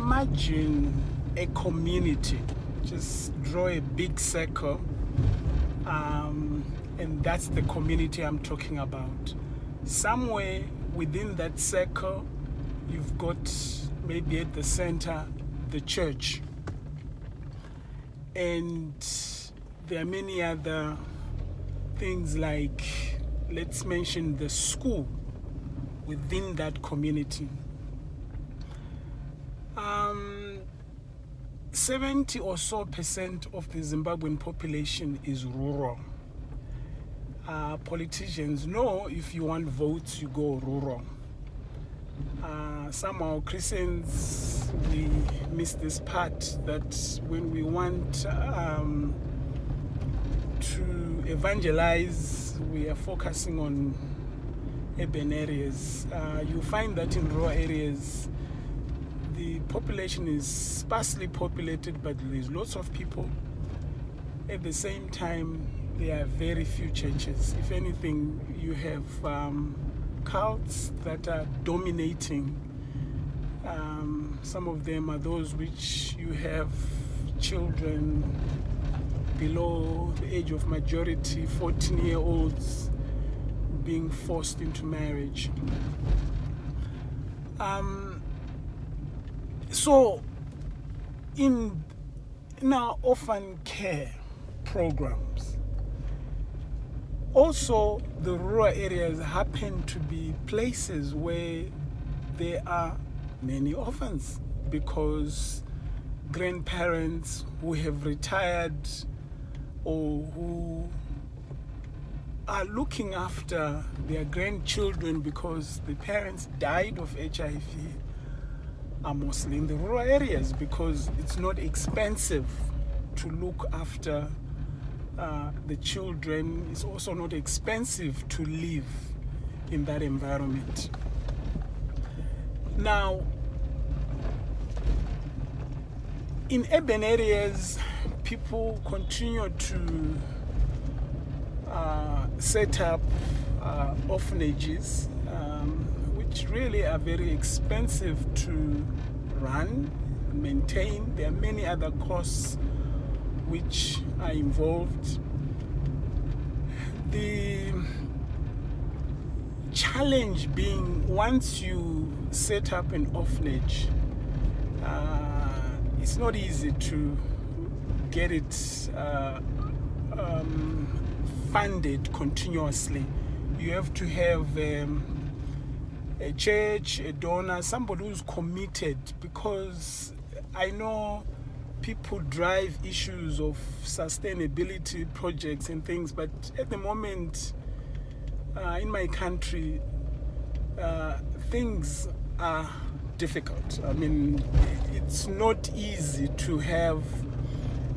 Imagine a community. Just draw a big circle, and that's the community I'm talking about. Somewhere within that circle, you've got maybe at the center the church, and there are many other things like, let's mention the school within that community. 70 or so % of the Zimbabwean population is rural. Politicians know if you want votes, you go rural. Somehow Christians, we miss this part that when we want to evangelize, we are focusing on urban areas. You find that in rural areas, the population is sparsely populated, but there's lots of people. At the same time, there are very few churches. If anything, you have cults that are dominating. Some of them are those which you have children below the age of majority, 14-year-olds being forced into marriage. So in our orphan care programs, also the rural areas happen to be places where there are many orphans, because grandparents who have retired or who are looking after their grandchildren because the parents died of HIV are mostly in the rural areas, because it's not expensive to look after the children. It's also not expensive to live in that environment. Now, in urban areas, people continue to set up orphanages, which really are very expensive to run, maintain. There are many other costs which are involved. The challenge being, once you set up an orphanage, it's not easy to get it funded continuously. You have to have a church, a donor, somebody who's committed, because I know people drive issues of sustainability projects and things, but at the moment in my country, things are difficult. I mean, it's not easy to have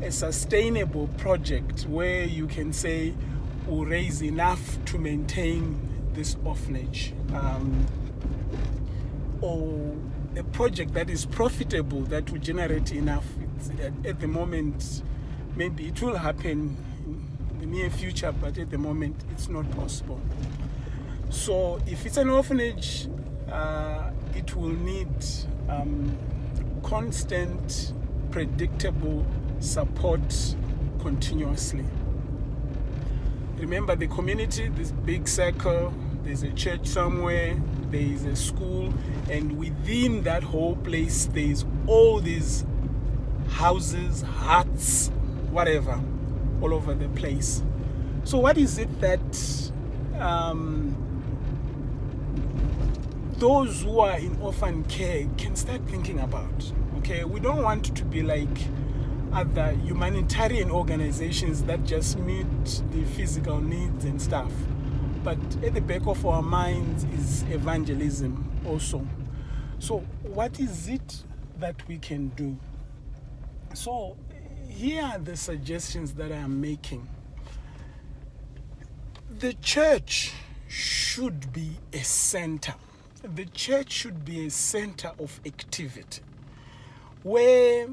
a sustainable project where you can say we'll raise enough to maintain this orphanage, or a project that is profitable, that will generate enough. At the moment, maybe it will happen in the near future, but at the moment it's not possible. So if it's an orphanage, it will need constant, predictable support continuously. Remember the community, this big circle, there's a church somewhere, there is a school, and within that whole place there's all these houses, huts, whatever, all over the place. So what is it that those who are in orphan care can start thinking about? Okay, we don't want to be like other humanitarian organizations that just meet the physical needs and stuff. But at the back of our minds is evangelism also. So what is it that we can do? So here are the suggestions that I am making. The church should be a center. The church should be a center of activity where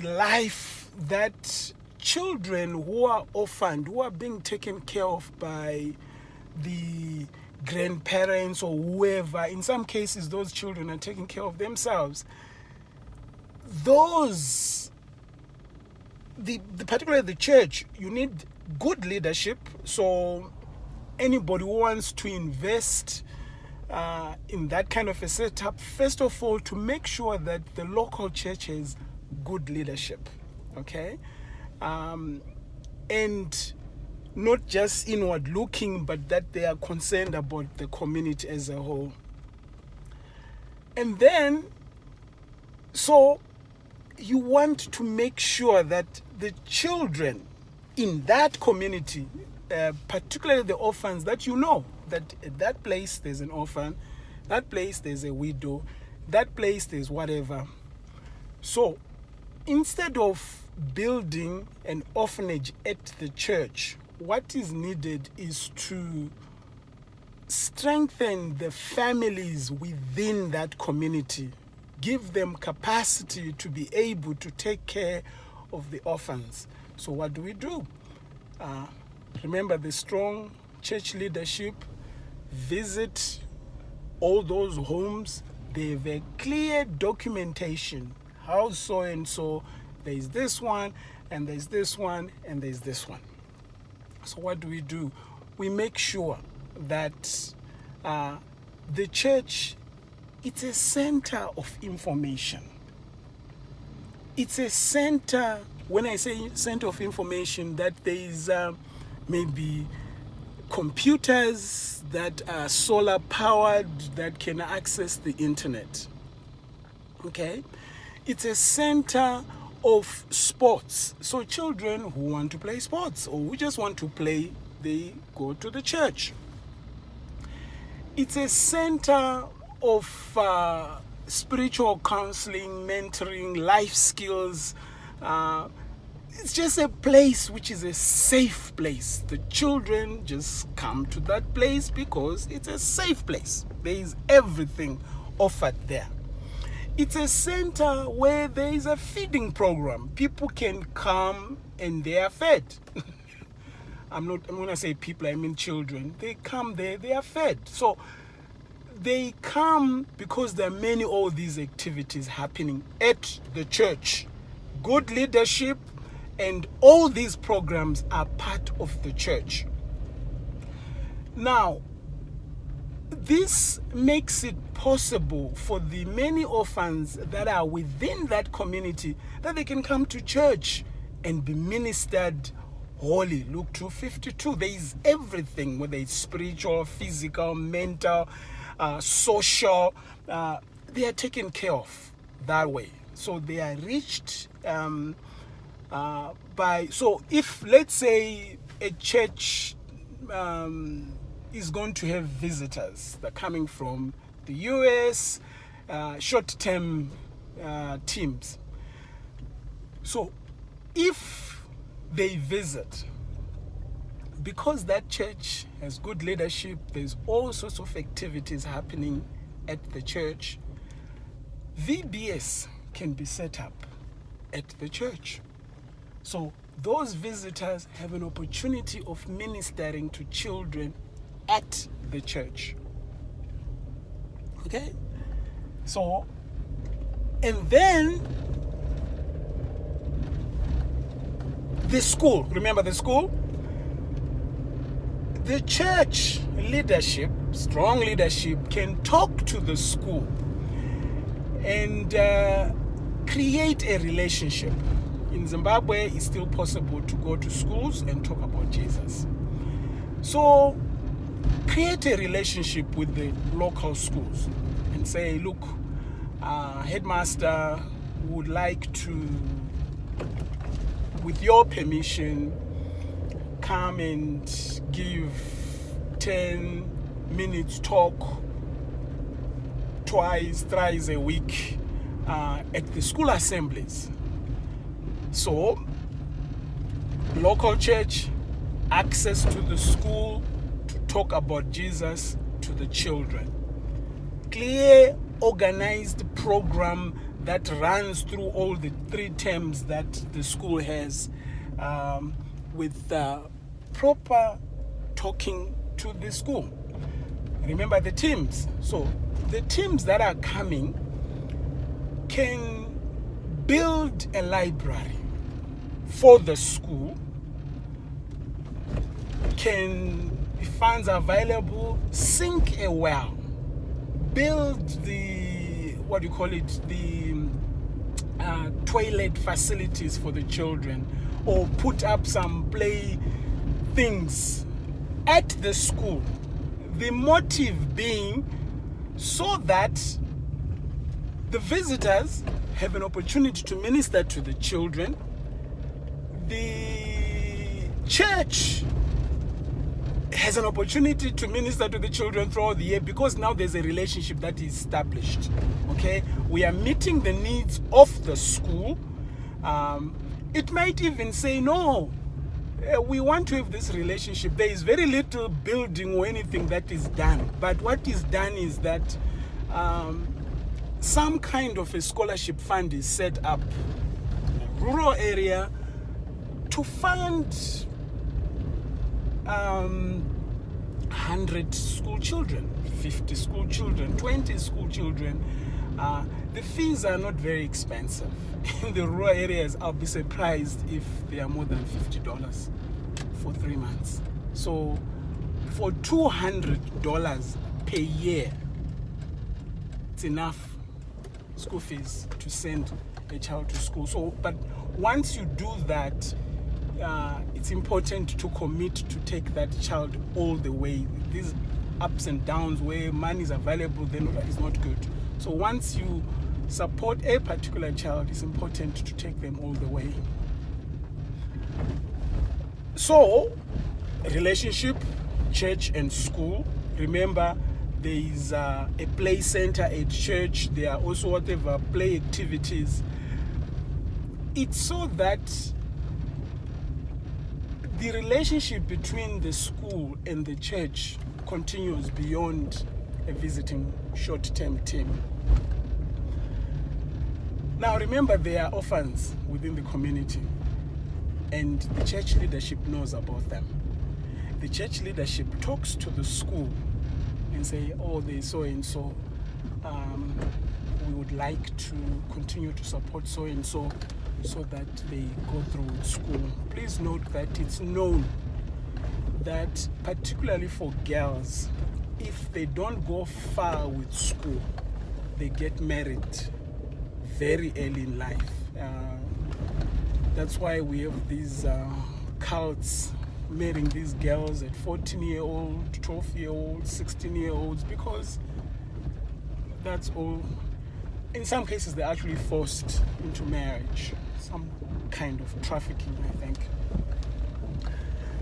life that children who are orphaned, who are being taken care of by the grandparents or whoever. In some cases, those children are taking care of themselves. Particularly the church, you need good leadership. So anybody who wants to invest in that kind of a setup, first of all, to make sure that the local church has good leadership, okay? And not just inward looking, but that they are concerned about the community as a whole. And then, so you want to make sure that the children in that community, particularly the orphans, that you know that at that place there's an orphan, that place there's a widow, that place there's whatever. So instead of building an orphanage at the church, what is needed is to strengthen the families within that community, give them capacity to be able to take care of the orphans. So what do? Remember the strong church leadership, visit all those homes. They have a clear documentation. How so and so, there's this one, and there's this one, and there's this one. So what do? We make sure that the church, it's a center of information. It's a center, when I say center of information, that there is maybe computers that are solar powered that can access the internet. Okay? It's a center of sports. So children who want to play sports or who just want to play, they go to the church. It's a center of spiritual counseling, mentoring, life skills. It's just a place which is a safe place. The children just come to that place because it's a safe place. There is everything offered there. It's a center where there is a feeding program. People can come and they are fed. I'm going to say people, I mean children. They come there, they are fed. So they come because there are many all these activities happening at the church. Good leadership and all these programs are part of the church. Now, this makes it possible for the many orphans that are within that community that they can come to church and be ministered wholly. Luke 2:52. There is everything, whether it's spiritual, physical, mental, social. They are taken care of that way. So they are reached so if, let's say, a church is going to have visitors that are coming from the US, short-term teams. So if they visit, because that church has good leadership, there's all sorts of activities happening at the church, VBS can be set up at the church. So those visitors have an opportunity of ministering to children at the church. Okay? So, and then the school, remember the school? The church leadership, strong leadership, can talk to the school and create a relationship. In Zimbabwe, it's still possible to go to schools and talk about Jesus. So, create a relationship with the local schools and say, look, headmaster would like to, with your permission, come and give 10 minutes talk thrice a week at the school assemblies. So, local church, access to the school to talk about Jesus to the children. Clear, organized program that runs through all the 3 terms that the school has, with proper talking to the school. remember the teams. So the teams that are coming can build a library for the school, can, if funds are available, sink a well, build the, what do you call it, the toilet facilities for the children, or put up some play things at the school. The motive being so that the visitors have an opportunity to minister to the children. The church has an opportunity to minister to the children throughout the year, because now there's a relationship that is established. Okay, we are meeting the needs of the school. It might even say, no, we want to have this relationship. There is very little building or anything that is done, but what is done is that some kind of a scholarship fund is set up in a rural area to fund 100 school children, 50 school children, 20 school children. The fees are not very expensive. In the rural areas, I'll be surprised if they are more than $50 for 3 months. So for $200 per year, it's enough school fees to send a child to school. So, but once you do that, it's important to commit to take that child all the way. These ups and downs where money is available, then is not good. So once you support a particular child, it's important to take them all the way. So, relationship, church and school. Remember, there is a play center at church. There are also whatever play activities. It's so that the relationship between the school and the church continues beyond a visiting short-term team. Now remember, there are orphans within the community, and the church leadership knows about them. The church leadership talks to the school and say, oh, they so and so, we would like to continue to support so and so, so that they go through school. Please note that it's known that particularly for girls, if they don't go far with school, they get married very early in life. That's why we have these cults marrying these girls at 14-year-old, 12-year-old, 16-year-olds, because that's all. In some cases, they're actually forced into marriage, some kind of trafficking, I think.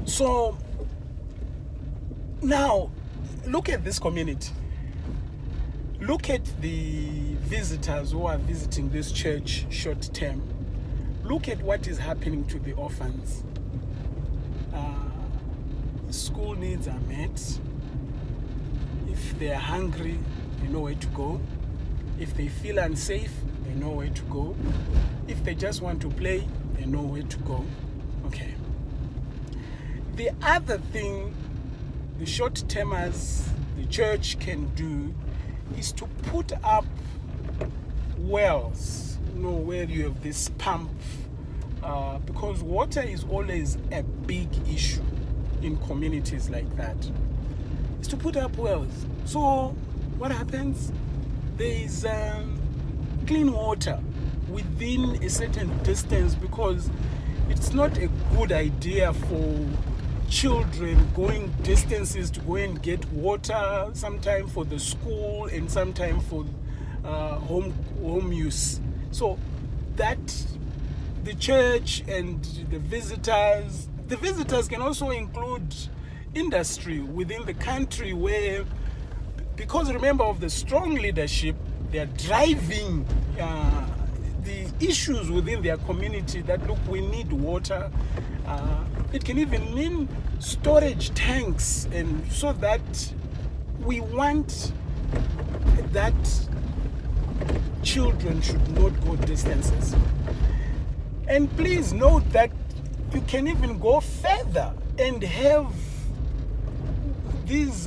So now, look at this community. Look at the visitors who are visiting this church short term. Look at what is happening to the orphans. School needs are met. If they are hungry, they know where to go. If they feel unsafe, they know where to go. If they just want to play, they know where to go. Okay. The other thing the short-termers, the church can do is to put up wells, where you have this pump, because water is always a big issue in communities like that. Is to put up wells. So what happens? There is clean water within a certain distance, because it's not a good idea for children going distances to go and get water, sometime for the school and sometime for home use. So that the church and the visitors can also include industry within the country, where, because remember of the strong leadership, they are driving the issues within their community that, look, we need water. It can even mean storage tanks, and so that we want that children should not go distances. And please note that you can even go further and have these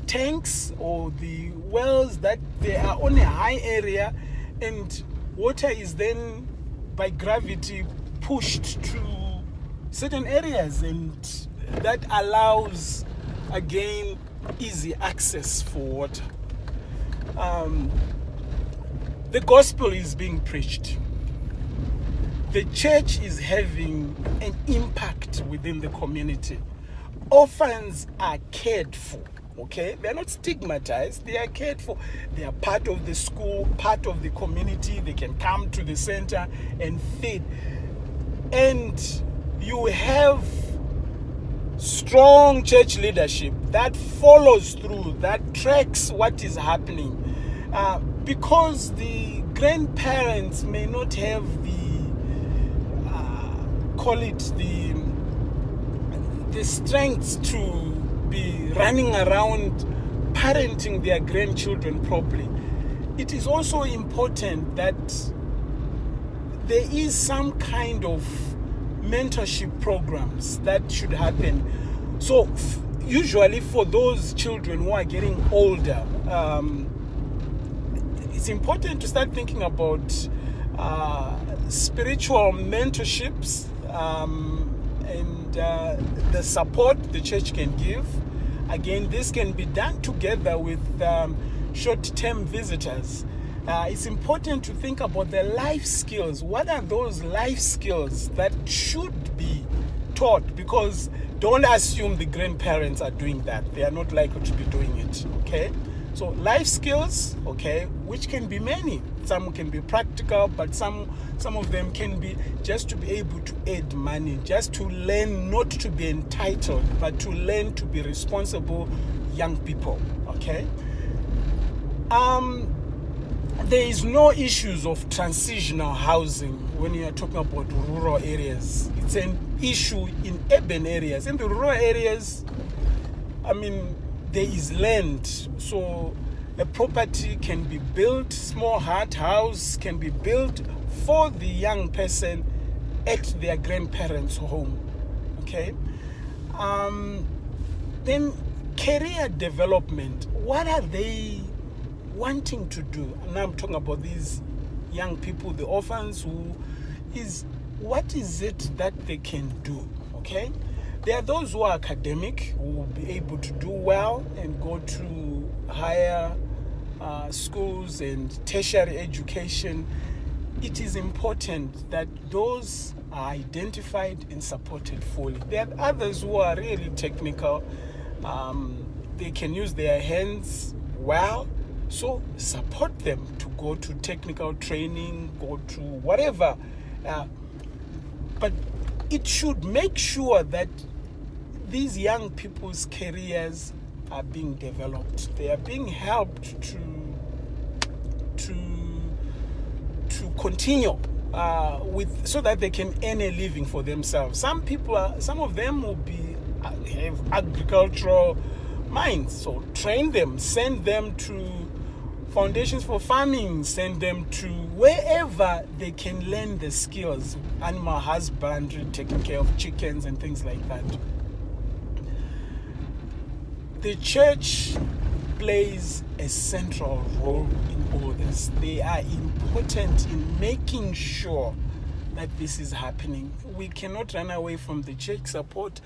tanks or the wells that they are on a high area, and water is then by gravity pushed to certain areas, and that allows again easy access for water. The gospel is being preached. The church is having an impact within the community. Orphans are cared for, okay? They're not stigmatized, they are cared for. They are part of the school, part of the community. They can come to the center and feed. And you have strong church leadership that follows through, that tracks what is happening. Because the grandparents may not have the strength to be running around parenting their grandchildren properly. It is also important that there is some kind of mentorship programs that should happen. So usually for those children who are getting older, it's important to start thinking about spiritual mentorships, and the support the church can give. Again, this can be done together with short-term visitors. It's important to think about the life skills. What are those life skills that should be taught? Because don't assume the grandparents are doing that. They are not likely to be doing it, okay? So life skills, okay, which can be many. Some can be practical, but some of them can be just to be able to add money, just to learn not to be entitled, but to learn to be responsible young people, okay? There is no issues of transitional housing when you are talking about rural areas. It's an issue in urban areas. In the rural areas, I mean, there is land, so a property can be built, small hut house can be built for the young person at their grandparents' home, okay? Then career development, what are they wanting to do? And I'm talking about these young people, the orphans, what is it that they can do, okay? There are those who are academic, who will be able to do well and go to higher schools and tertiary education. It is important that those are identified and supported fully. There are others who are really technical. They can use their hands well, so support them to go to technical training, go to whatever. But it should make sure that these young people's careers are being developed. They are being helped to continue so that they can earn a living for themselves. Some of them will have agricultural minds, so train them, send them to foundations for farming, send them to wherever they can learn the skills, animal husbandry, taking care of chickens and things like that. The church plays a central role in all this. They are important in making sure that this is happening. We cannot run away from the church support.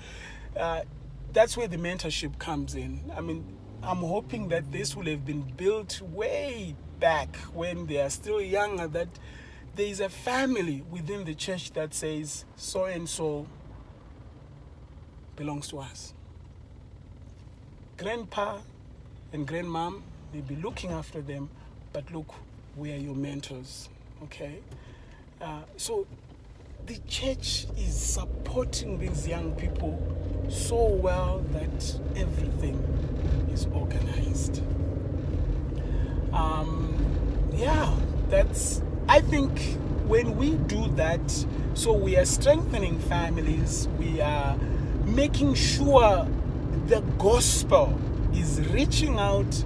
That's where the mentorship comes in. I mean, I'm hoping that this will have been built way back when they are still younger, that there is a family within the church that says, so and so belongs to us. Grandpa and grandmom may be looking after them, but look, we are your mentors, okay? So the church is supporting these young people so well that everything is organized. I think when we do that, so we are strengthening families, we are making sure the gospel is reaching out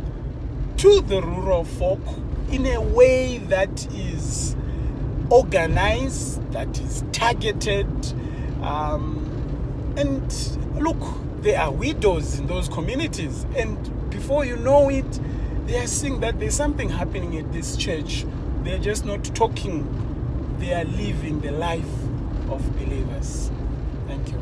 to the rural folk in a way that is organized, that is targeted. And look, there are widows in those communities, and before you know it, they are seeing that there's something happening at this church. They're just not talking, they are living the life of believers. Thank you.